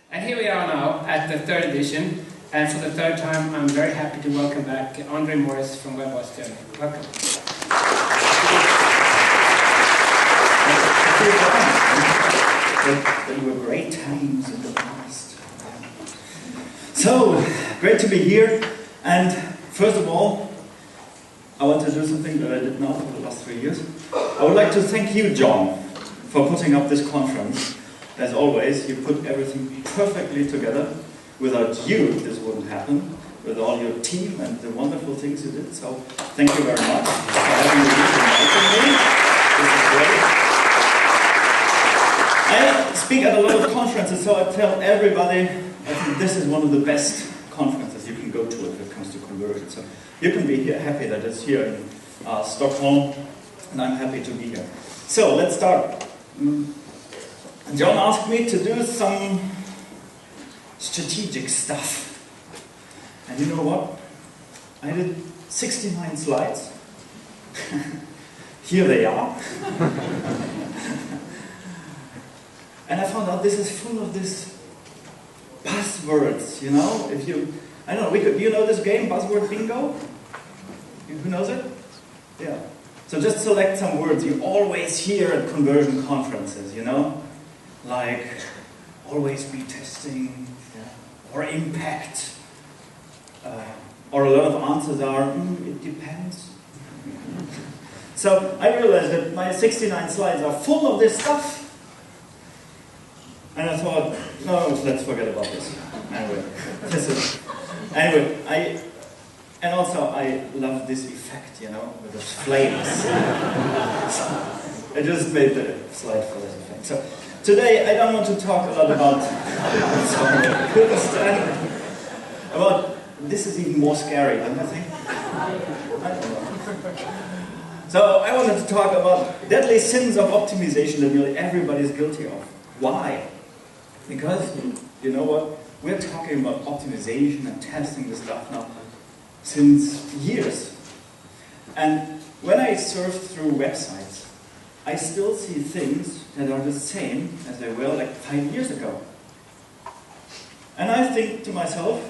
And here we are now at the third edition, and for the third time I'm very happy to welcome back André Morys from Web Journey. Welcome. They were great times in the past. So, great to be here, and first of all, I want to do something that I did not for the last 3 years. I would like to thank you, John, for putting up this conference. As always, you put everything perfectly together. Without you, this wouldn't happen. With all your team and the wonderful things you did. So, thank you very much for having me. This is great. I speak at a lot of conferences, so I tell everybody, I think this is one of the best conferences you can go to if it comes to conversion. So, you can be here, happy that it's here in Stockholm, and I'm happy to be here. So, let's start. John asked me to do some strategic stuff. And you know what? I did 69 slides. Here they are. And I found out this is full of these buzzwords, you know? I don't know, do you know this game, Buzzword Bingo? Who knows it? Yeah. So just select some words you always hear at conversion conferences, you know? Like, always be testing, or impact. Or a lot of answers are, it depends. So I realized that my 69 slides are full of this stuff. And I thought, no, let's forget about this. Anyway, and also I love this effect, you know, with the flames. So I just made the slide for this effect. So today I don't want to talk a lot about, this is even more scary, don't you think? I don't know. So I wanted to talk about deadly sins of optimization that nearly everybody is guilty of. Why? Because, you know what, we're talking about optimization and testing this stuff now since years. And when I surf through websites, I still see things that are the same as they were like 5 years ago. And I think to myself,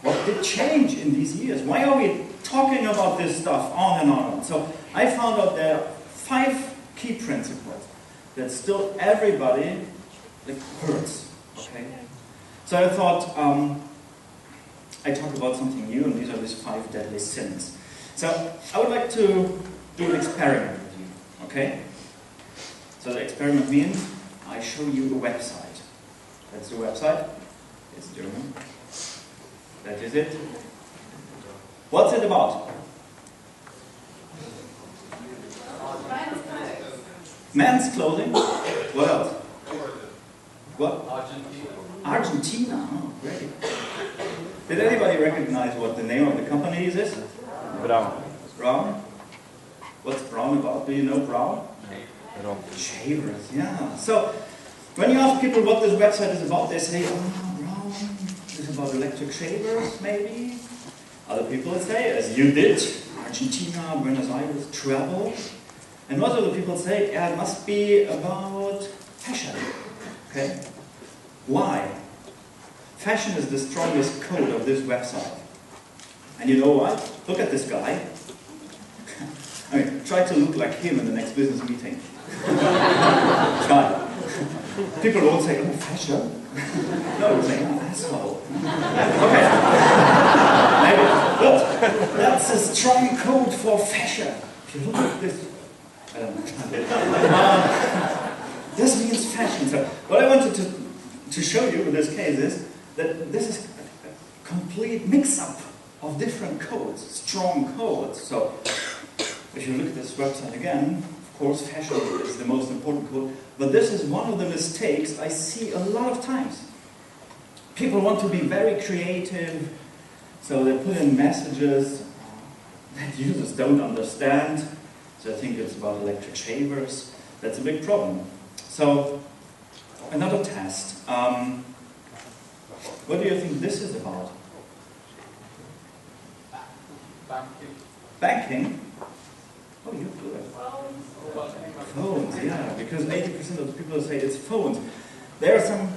what did change in these years? Why are we talking about this stuff on and on? So I found out there are 5 key principles that still everybody hurts. Okay? So I thought I talk about something new, and these are these 5 deadly sins. So I would like to do an experiment with you. Okay? So the experiment means I show you a website. That's the website. It's German. That is it. What's it about? Men's clothing. What else? What? Argentina. Oh, great. Did anybody recognize what the name of the company is? Brown. Brown? What's Brown about? Do you know Brown? Shavers, yeah. So, when you ask people what this website is about, they say, oh, Brown is about electric shavers, maybe. Other people would say, as you did, Argentina, Buenos Aires, travel. And most of the people say, yeah, it must be about fashion. Okay? Why? Fashion is the strongest code of this website. And you know what? Look at this guy. I mean, try to look like him in the next business meeting. Try. People won't say, oh, fashion. No, they'll say, oh, asshole. Okay. Maybe. But that's a strong code for fashion. If you look at this, I don't know. This means fashion. So what I wanted to show you in this case is that this is a complete mix-up of different codes, strong codes. So if you look at this website again, of course fashion is the most important code, but this is one of the mistakes I see a lot of times. People want to be very creative, so they put in messages that users don't understand. So I think it's about electric shavers. That's a big problem. So, another test. What do you think this is about? Banking. Banking? Oh, you're good. Phones, yeah, because 80% of the people say it's phones. There are some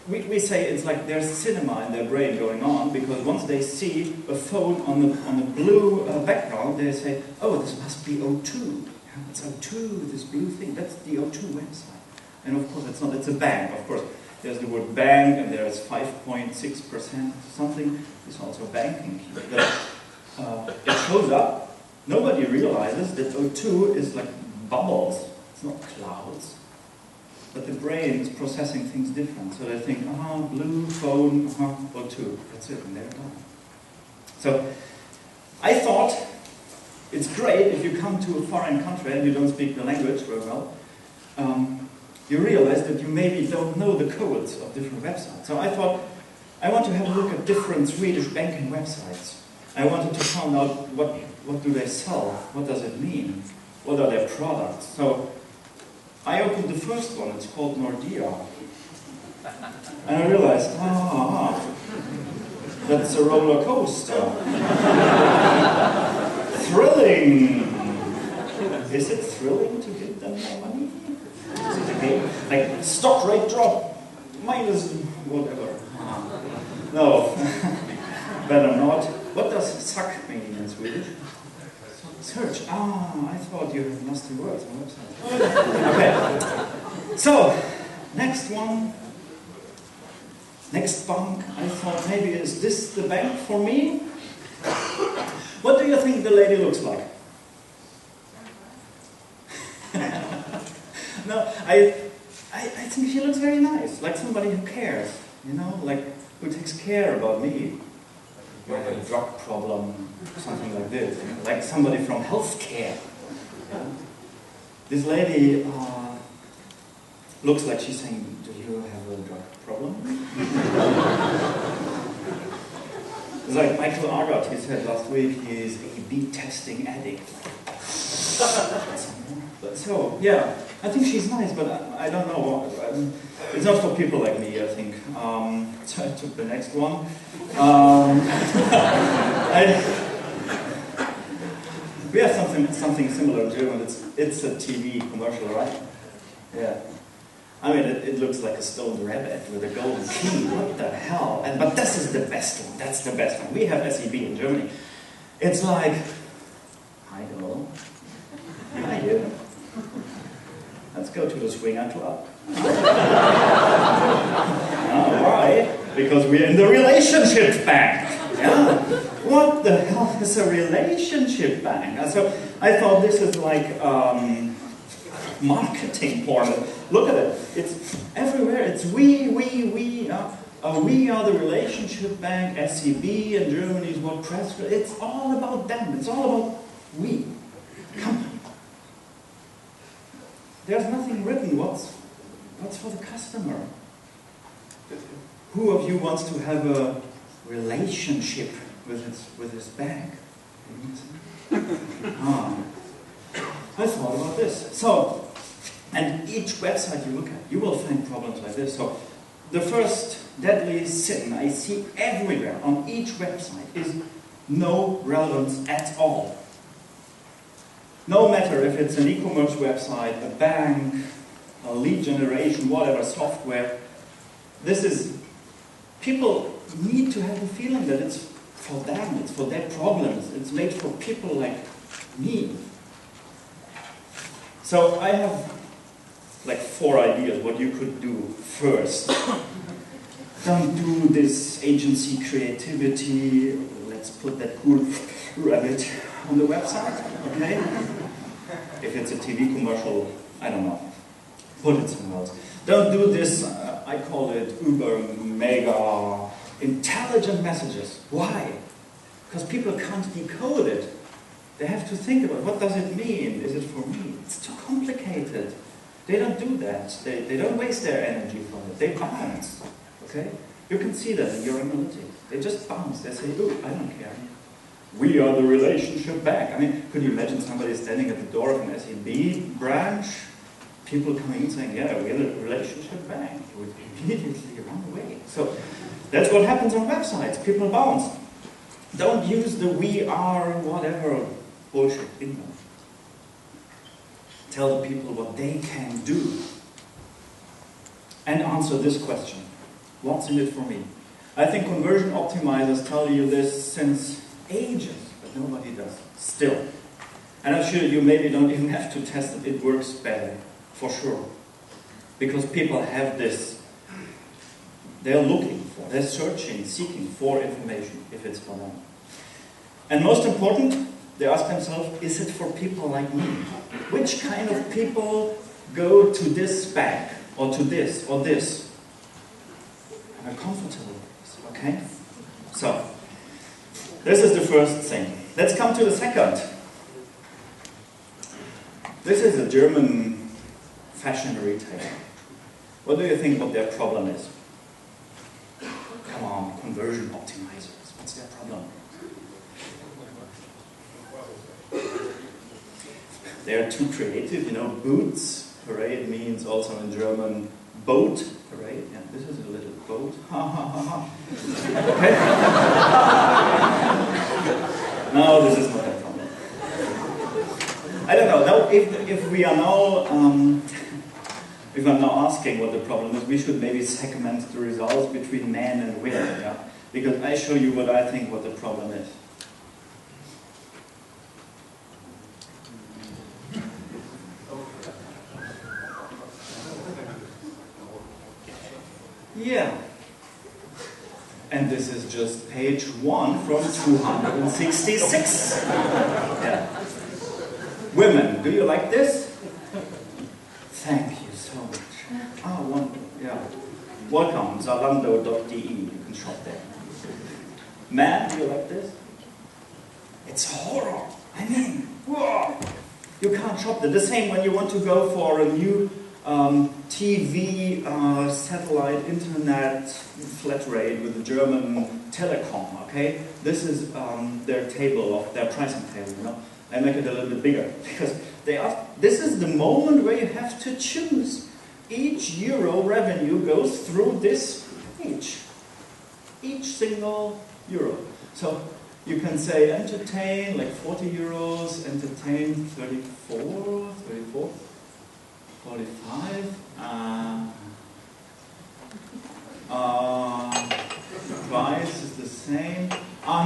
we say it's like there's cinema in their brain going on, because once they see a phone on the blue background, they say, oh, this must be O2. Yeah, it's O2, this blue thing, that's the O2 website. And of course it's not, it's a bank, of course. There's the word bank, and there's 5.6% something. It's also banking. It shows up. Nobody realizes that O2 is like bubbles. It's not clouds. But the brain is processing things different. So they think, blue phone, O2. That's it, and they're done. So I thought it's great if you come to a foreign country and you don't speak the language very well. You realize that you maybe don't know the codes of different websites. So I thought, I want to have a look at different Swedish banking websites. I wanted to find out what do they sell, what does it mean, what are their products. So I opened the first one, it's called Nordea. And I realized, that's a roller coaster. Thrilling! Is it thrilling to give them more money? Is it a game? Like, stock rate drop, minus whatever. No, better not. What does suck mean in Swedish? Search. I thought you had nasty words on the website. Okay. So, next one. Next bank. I thought maybe is this the bank for me? What do you think the lady looks like? No, I think she looks very nice. Like somebody who cares. You know, like who takes care about me. You have a drug problem, something like this. You know? Like somebody from healthcare. Yeah? This lady looks like she's saying, do you have a drug problem? It's like Michael Argott, he said last week, he is a B testing addict. So, yeah, I think she's nice, but I don't know. It's not for people like me, I think. So I took the next one. We have something similar in German. It's a TV commercial, right? Yeah. I mean, it looks like a stoned rabbit with a golden key. What the hell? But this is the best one. That's the best one. We have SEB in Germany. It's like, hi, hello. Hi, you. Let's go to the swinger club. Why? Because we're in the relationship bank. Yeah. What the hell is a relationship bank? So I thought this is like marketing porn. Look at it. It's everywhere. It's we. We are the relationship bank. SEB in Germany is what press. It's all about them. It's all about we. Come on. There's nothing written. What's for the customer? Who of you wants to have a relationship with his bank? I thought about this. So, and each website you look at, you will find problems like this. So, the first deadly sin I see everywhere on each website is no relevance at all. No matter if it's an e-commerce website, a bank, a lead generation, whatever, software, people need to have the feeling that it's for them, it's for their problems, it's made for people like me. So I have like 4 ideas what you could do first. Don't do this agency creativity, let's put that cool rabbit on the website, okay? If it's a TV commercial, I don't know, put it somewhere else. Don't do this, I call it uber, mega, intelligent messages. Why? Because people can't decode it. They have to think about, what does it mean? Is it for me? It's too complicated. They don't do that. They don't waste their energy for it. They bounce, okay? You can see that in your analytics. They just bounce. They say, ooh, I don't care. We are the relationship bank. I mean, could you imagine somebody standing at the door of an SEB branch? People coming in saying, yeah, we're the relationship bank. You would immediately run away. So that's what happens on websites. People bounce. Don't use the we are whatever bullshit in them. Tell the people what they can do. And answer this question. What's in it for me? I think conversion optimizers tell you this since ages, but nobody does. Still. And I'm sure you maybe don't even have to test it. It works better, for sure. Because people have this. They're looking for, they're searching, seeking for information, if it's for them. And most important, they ask themselves, is it for people like me? Which kind of people go to this bank, or to this, or this? And are comfortable with this, okay? So, this is the first thing. Let's come to the second. This is a German fashion retailer. What do you think what their problem is? Come on, conversion optimizers. What's their problem? They're too creative, you know, boots. Parade means also in German boat. Parade, yeah, this is a little boat. Ha ha ha ha. Okay? No, this is not their problem. I don't know. Now, if we are now if I'm now asking what the problem is, we should maybe segment the results between men and women, yeah? Because I show you what I think what the problem is. Yeah. And this is just page 1 from 266. Yeah. Women, do you like this? Thank you so much. Ah, wonderful. Yeah. Welcome, Zalando.de. You can shop there. Man, do you like this? It's horror. I mean, whoa. You can't shop there. The same when you want to go for a new TV, satellite, internet, flat rate with the German Telekom, okay? This is their table, of their pricing table, you know? I make it a little bit bigger, because this is the moment where you have to choose. Each euro revenue goes through this page. Each single euro. So you can say entertain, like 40 euros, entertain 34, 45. Price is the same.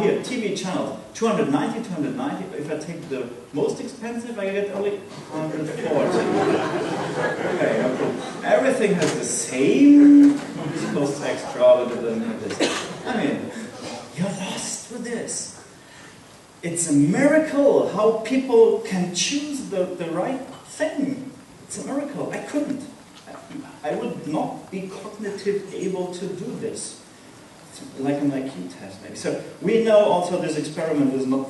Here, TV channels, 290, 290. If I take the most expensive, I get only 140. Okay, okay. Everything has the same. This costs extra, other than this. I mean, you're lost with this. It's a miracle how people can choose the right thing. It's a miracle. I couldn't. I would not be cognitively able to do this. It's like an IQ test, maybe. So we know also this experiment is not,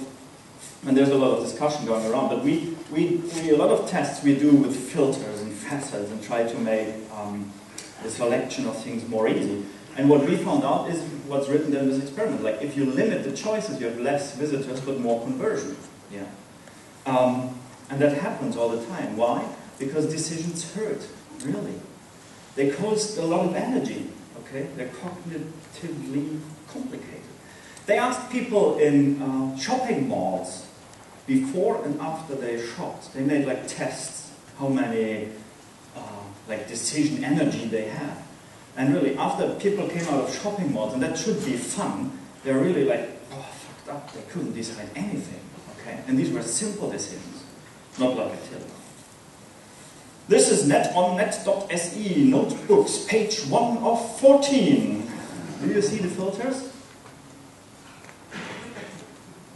and there's a lot of discussion going around, but we a lot of tests we do with filters and facets and try to make the selection of things more easy. And what we found out is what's written in this experiment. Like if you limit the choices, you have less visitors but more conversion. Yeah. And that happens all the time. Why? Because decisions hurt, really. They cost a lot of energy, okay? They're cognitively complicated. They asked people in shopping malls, before and after they shopped. They made like tests, how many like decision energy they have. And really, after people came out of shopping malls, and that should be fun, they're really like, oh, fucked up, they couldn't decide anything, okay? And these were simple decisions, not like a tip. This is net.se, notebooks, page 1 of 14. Do you see the filters?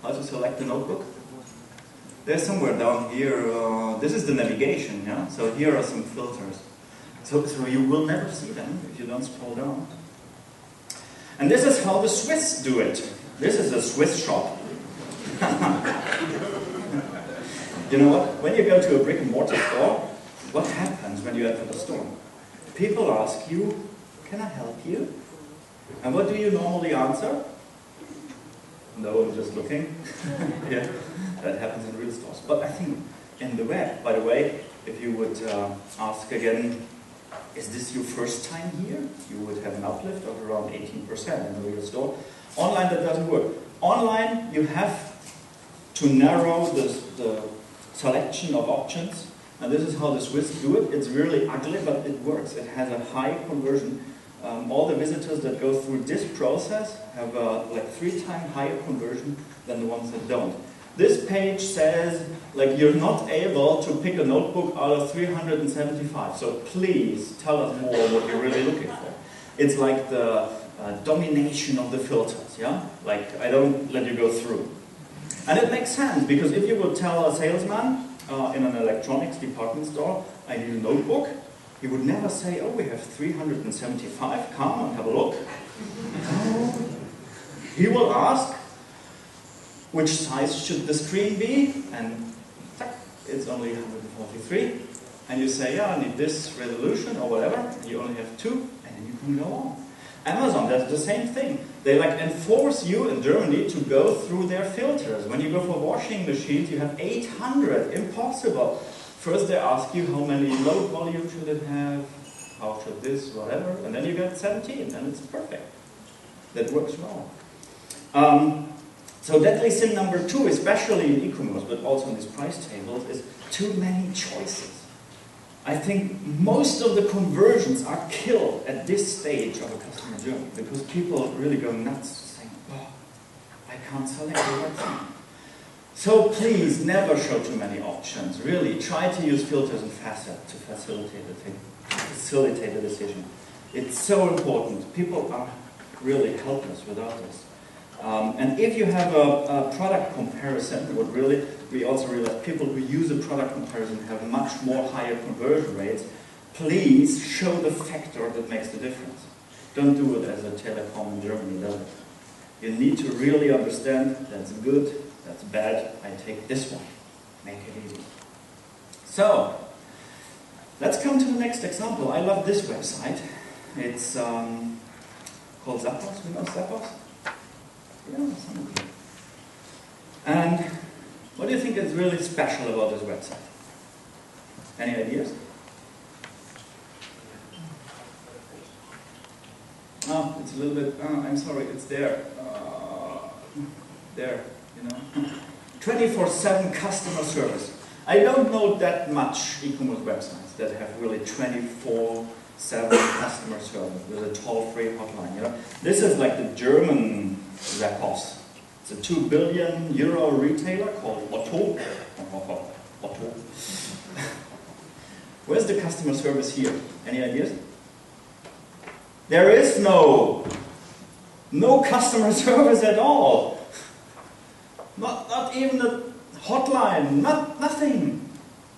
How to select the notebook? They're somewhere down here. This is the navigation, yeah? So here are some filters. So you will never see them if you don't scroll down. And this is how the Swiss do it. This is a Swiss shop. You know what? When you go to a brick and mortar store, what happens when you enter the store? People ask you, can I help you? And what do you normally answer? No, I'm just looking. Yeah, that happens in real stores. But I think in the web, by the way, if you would ask again, is this your first time here? You would have an uplift of around 18% in the real store. Online, that doesn't work. Online, you have to narrow the selection of options. And this is how the Swiss do it. It's really ugly, but it works. It has a high conversion all the visitors that go through this process have like 3 times higher conversion than the ones that don't. This page says, like, you're not able to pick a notebook out of 375, so please tell us more what you're really looking for. It's like the domination of the filters, yeah? Like, I don't let you go through. And it makes sense, because if you will tell a salesman in an electronics department store, I need a notebook, he would never say, oh, we have 375, come and have a look. He will ask, which size should the screen be? And it's only 143. And you say, yeah, I need this resolution or whatever. And you only have 2, and then you can go on. Amazon does the same thing. They like enforce you in Germany to go through their filters. When you go for washing machines, you have 800. Impossible. First they ask you how many load volume should it have, how should this, whatever, and then you get 17, and it's perfect. That works well. So deadly sin number 2, especially in e-commerce, but also in these price tables, is too many choices. I think most of the conversions are killed at this stage of a customer journey because people really go nuts saying, oh, I can't select the right thing. So please never show too many options. Really, try to use filters and facet to facilitate the thing, facilitate the decision. It's so important. People are really helpless without this. And if you have a product comparison, we also realize people who use a product comparison have much more higher conversion rates. Please show the factor that makes the difference. Don't do it as a telecom in Germany does it. You need to really understand that's good, that's bad, I take this one. Make it easy. So, let's come to the next example. I love this website. It's called Zappos. You know Zappos? Yeah, some of you. And what do you think is really special about this website? Any ideas? Oh, it's a little bit, I'm sorry, it's there. There, you know. 24/7 customer service. I don't know that much e-commerce websites that have really 24/7 customer service with a toll-free hotline. You know? This is like the German Zappos. It's a 2 billion euro retailer called Otto. Otto. Where's the customer service here? Any ideas? There is no customer service at all. Not even a hotline, nothing.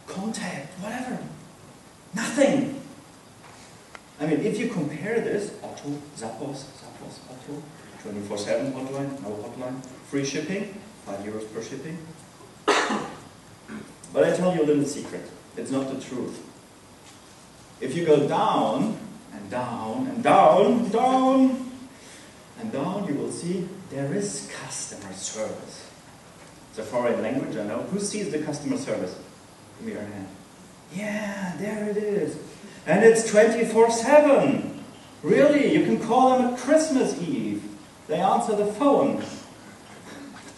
Contact, whatever. Nothing. I mean, if you compare this, Otto, Zappos, Otto, 24/7 hotline, no hotline, free shipping, 5 euros per shipping. But I tell you a little secret, it's not the truth. If you go down, and down, and down, down, and down, you will see there is customer service. It's a foreign language, I know. Who sees the customer service? Give me your hand. Yeah, there it is. And it's 24/7. Really, you can call them at Christmas Eve. They answer the phone.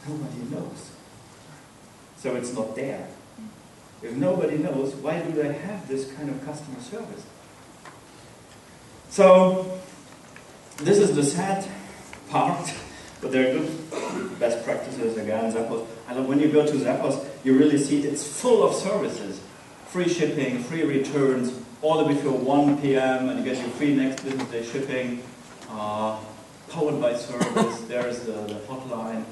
Nobody knows. So it's not there. If nobody knows, why do they have this kind of customer service? So, this is the sad part, but there are good best practices again. Zappos. I love when you go to Zappos, you really see it's full of services. Free shipping, free returns, order before 1 p.m. and you get your free next business day shipping. Powered by service, there's the hotline.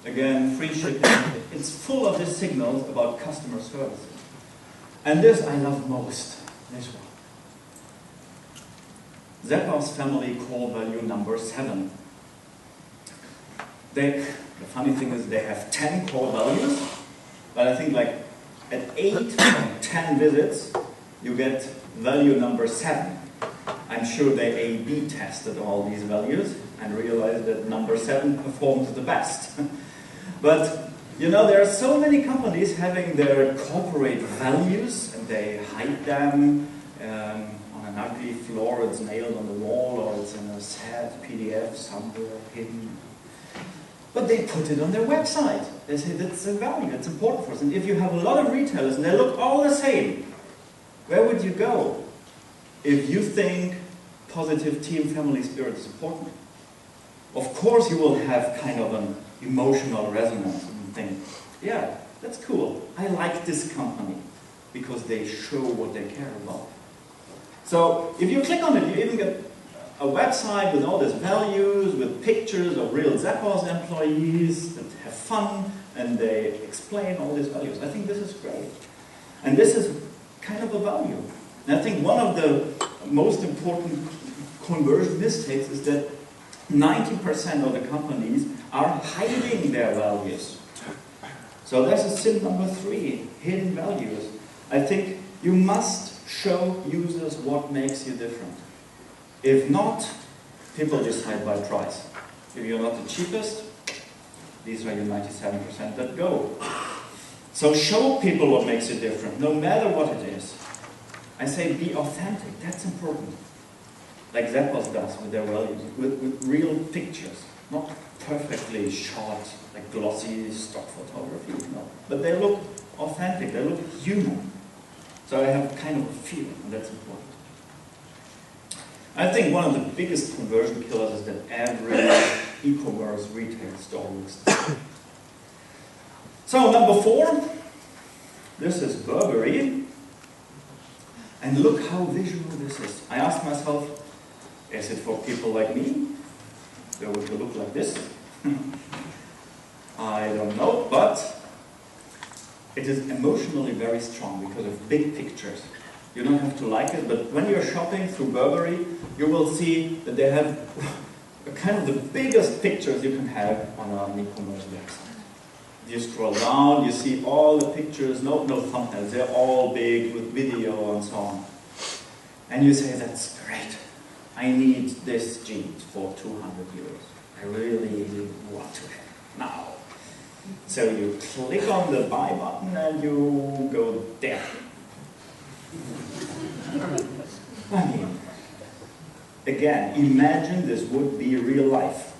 Again, free shipping. It's full of these signals about customer service. And this I love most, this one. Zappos family core value number 7. The funny thing is they have 10 core values, but I think like at 8 from 10 visits, you get value number 7. I'm sure they A/B tested all these values and realized that number 7 performs the best. But, you know, there are so many companies having their corporate values and they hide them on an ugly floor, it's nailed on the wall or it's in a sad PDF somewhere hidden. But they put it on their website. They say that's a value, it's important for us. And if you have a lot of retailers and they look all the same, where would you go if you think positive team family spirit is important. Of course you will have kind of an emotional resonance and think, yeah, that's cool. I like this company because they show what they care about. So if you click on it, you even get a website with all these values, with pictures of real Zappos employees that have fun, and they explain all these values. I think this is great. And this is kind of a value. And I think one of the most important conversion mistakes is that 90% of the companies are hiding their values. So that's a sin number 3, hidden values. I think you must show users what makes you different. If not, people decide by price. If you're not the cheapest, these are your 97% that go. So show people what makes you different, no matter what it is. I say be authentic, that's important. Like Zappos does with their values, with real pictures. Not perfectly shot, like glossy stock photography, no. But they look authentic, they look human. So I have kind of a feeling, and that's important. I think one of the biggest conversion killers is that every e-commerce retail store looks the same. So number 4, this is Burberry. And look how visual this is. I asked myself, is it for people like me? They would look like this? I don't know, but it is emotionally very strong because of big pictures. You don't have to like it, but when you're shopping through Burberry, you will see that they have kind of the biggest pictures you can have on an e-commerce website. You scroll down, you see all the pictures, no thumbnails, they're all big with video and so on. And you say, that's great. I need this jeans for 200 euros. I really want to have it now. So you click on the buy button and you go there. I mean, again, imagine this would be real life.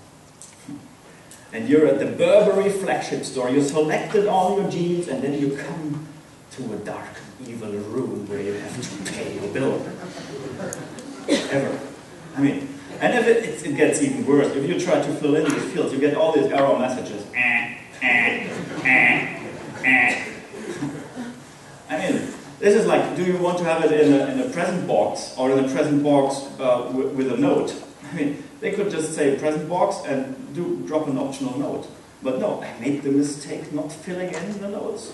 And you're at the Burberry flagship store, you selected all your jeans, and then you come to a dark, evil room where you have to pay your bill. Ever. I mean, and if it gets even worse, if you try to fill in these fields, you get all these error messages. I mean, this is like, do you want to have it in a present box, or in a present box with a note? I mean, they could just say present box and drop an optional note. But no, I made the mistake not filling in the notes.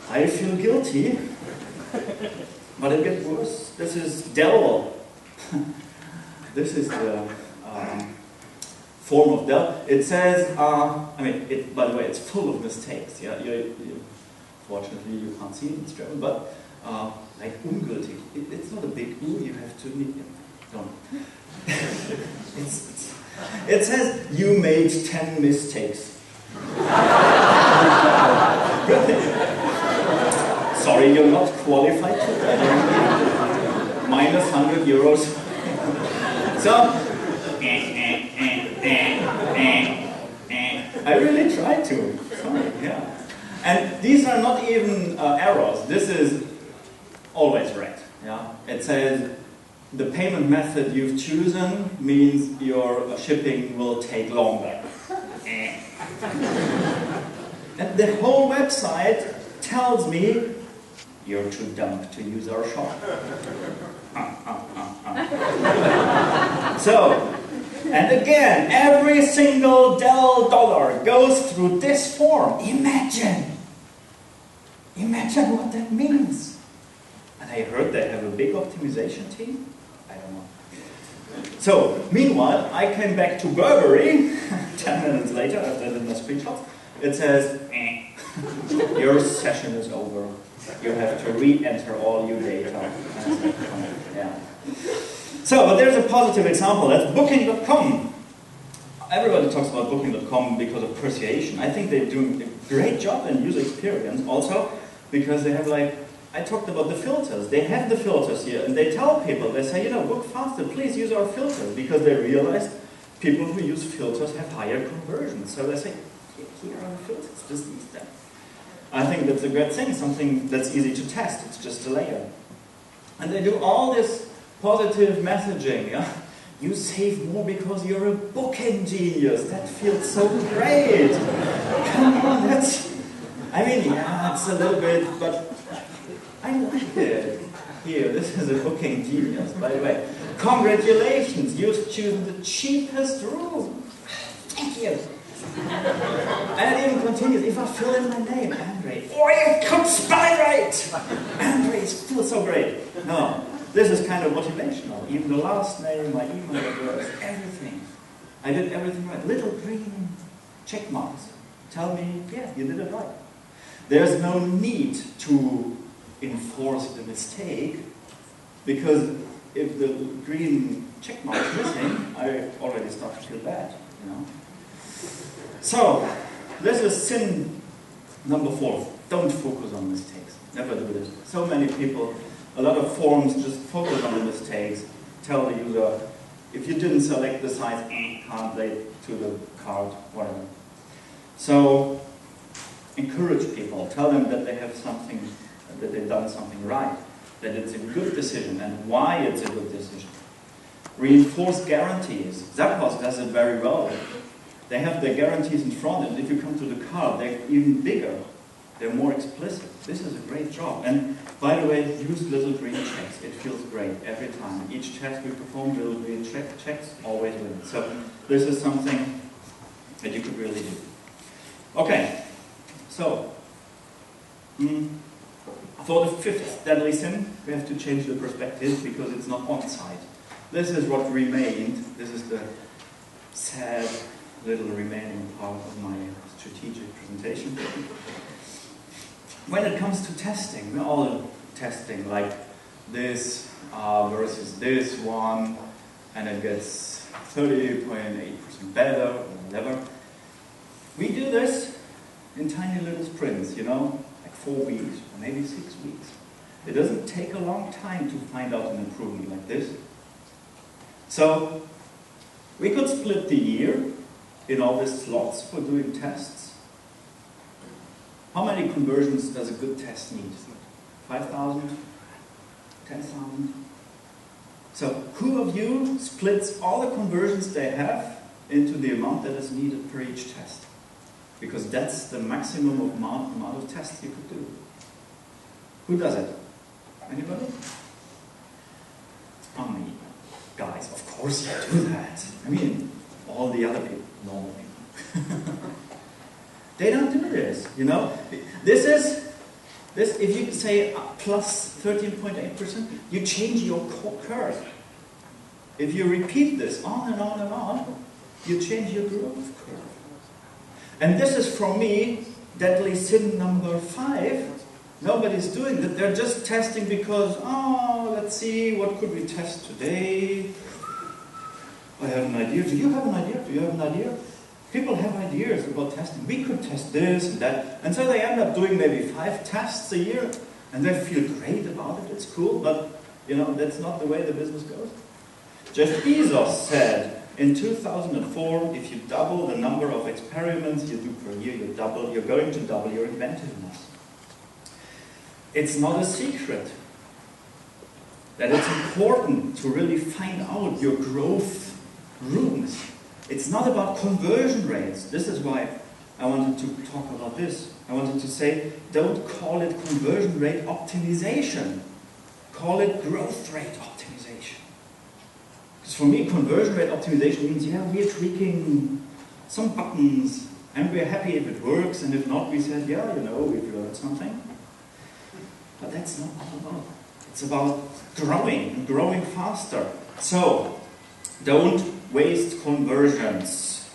I feel guilty. But it gets worse. This is Dell. This is the form of Dell. It says, by the way, it's full of mistakes. Yeah, fortunately, you can't see it in German, but like ungültig. It's not a big U, you have to... No. It says, you made 10 mistakes. Sorry, you're not qualified to that. Minus 100 euros. So, I really tried to. Sorry, yeah. And these are not even errors. This is always right. Yeah. It says, the payment method you've chosen means your shipping will take longer. And the whole website tells me, you're too dumb to use our shop. So, and again, every single Dell dollar goes through this form. Imagine what that means. And I heard they have a big optimization team. I don't know. So, meanwhile, I came back to Burberry 10 minutes later after I did my screenshots. It says, your session is over. You have to re-enter all your data. Yeah. So, but there's a positive example. That's Booking.com. Everybody talks about Booking.com because of persuasion. I think they're doing a great job in user experience also because they have like, I talked about the filters. They have the filters here, and they tell people, they say, book faster, please use our filters, because they realize people who use filters have higher conversions. So they say, here are the filters, just use them. I think that's a great thing, something that's easy to test. It's just a layer. And they do all this Positive messaging, yeah? You save more because you're a booking genius. That feels so great. Come on, I mean, yeah, it's a little bit, but I like it. Here, this is a booking genius, by the way. Congratulations, you've chosen the cheapest room. Thank you. And it even continues, if I fill in my name, André, or you could spell it right! André, it feels so great. No, this is kind of motivational. Even the last name, my email address, everything. I did everything right. Little green check marks tell me, yeah, you did it right. There's no need to enforce the mistake, because if the green check mark is missing, I already start to feel bad, you know. So, this is sin number 4. Don't focus on mistakes. Never do this. So many people, a lot of forums just focus on the mistakes, tell the user, if you didn't select the size, can't relate to the card, whatever. So, encourage people, tell them that they have something, that they've done something right, that it's a good decision and why it's a good decision. Reinforce guarantees. Zappos does it very well. They have their guarantees in front, and if you come to the card, they're even bigger. They're more explicit. This is a great job. And by the way, use little green checks. It feels great every time. Each test we perform, little green checks always win. So this is something that you could really do. Okay, so for the 5th deadly sin, we have to change the perspective because it's not on-site. This is what remained. This is the sad little remaining part of my strategic presentation. When it comes to testing, we're all testing like this versus this one, and it gets 30.8% better or whatever. We do this in tiny little sprints, you know, like 4 weeks or maybe 6 weeks. It doesn't take a long time to find out an improvement like this. So we could split the year in all these slots for doing tests. How many conversions does a good test need? 5,000? 10,000? So who of you splits all the conversions they have into the amount that is needed per each test? Because that's the maximum amount of tests you could do. Who does it? Anybody? How many guys? Of course you do that. I mean, all the other people, normally. They don't do this, you know. This, if you say plus 13.8%, you change your curve. If you repeat this on and on and on, you change your growth curve. And this is, for me, deadly sin number 5. Nobody's doing that. They're just testing because, oh, let's see, what could we test today? I have an idea. Do you have an idea? Do you have an idea? People have ideas about testing. We could test this and that. And so they end up doing maybe 5 tests a year, and they feel great about it. It's cool, but, you know, that's not the way the business goes. Jeff Bezos said, in 2004, if you double the number of experiments you do per year, you're going to double your inventiveness. It's not a secret that it's important to really find out your growth rooms. It's not about conversion rates. This is why I wanted to talk about this. I wanted to say, don't call it conversion rate optimization. Call it growth rate optimization. Because for me, conversion rate optimization means, yeah, we're tweaking some buttons, and we're happy if it works, and if not, we said, yeah, you know, we've learned something. But that's not all about. It's about growing, and growing faster. So, don't waste conversions.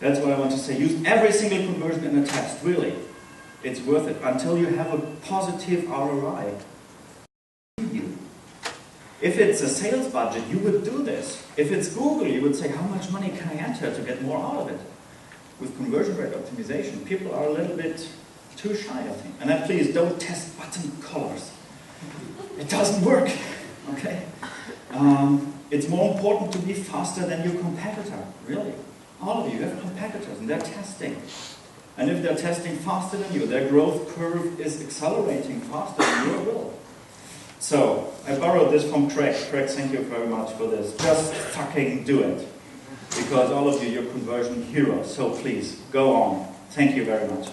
That's what I want to say. Use every single conversion in a test, really. It's worth it until you have a positive ROI. If it's a sales budget, you would do this. If it's Google, you would say, how much money can I enter to get more out of it? With conversion rate optimization, people are a little bit too shy, I think. And then please don't test button colors. It doesn't work, okay? It's more important to be faster than your competitor, really. All of you have competitors and they're testing. And if they're testing faster than you, their growth curve is accelerating faster than your will. So, I borrowed this from Craig. Craig, thank you very much for this. Just fucking do it. Because all of you, you're conversion heroes. So please, go on. Thank you very much.